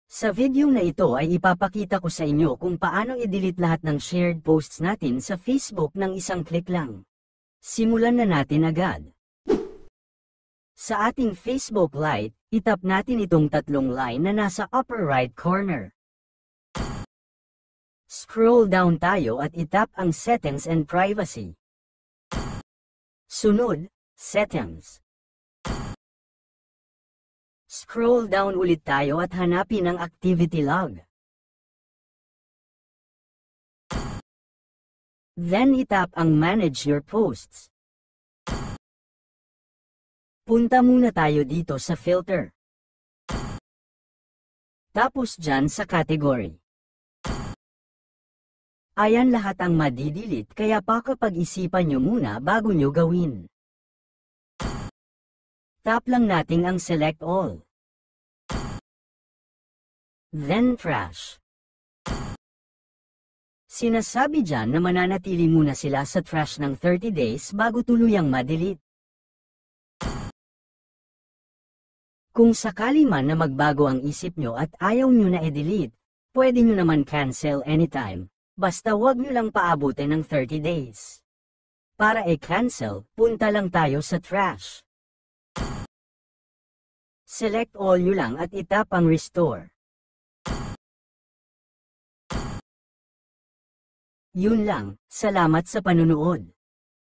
Sa video na ito ay ipapakita ko sa inyo kung paano i-delete lahat ng shared posts natin sa Facebook ng isang click lang. Simulan na natin agad. Sa ating Facebook Lite, itap natin itong tatlong line na nasa upper right corner. Scroll down tayo at itap ang Settings and Privacy. Sunod, Settings. Scroll down ulit tayo at hanapin ang Activity Log. Then itap ang Manage Your Posts. Punta muna tayo dito sa Filter. Tapos dyan sa Category. Ayan lahat ang madidelete kaya pakapag-isipan nyo muna bago nyo gawin. Tap lang natin ang Select All. Then Trash. Sinasabi dyan na mananatili muna sila sa trash ng 30 days bago tuluyang ma-delete. Kung sakali man na magbago ang isip nyo at ayaw nyo na i-delete, pwede nyo naman cancel anytime, basta wag nyo lang paabutin ng 30 days. Para i-cancel, punta lang tayo sa trash. Select all nyo lang at itap ang Restore. Yun lang, salamat sa panunood.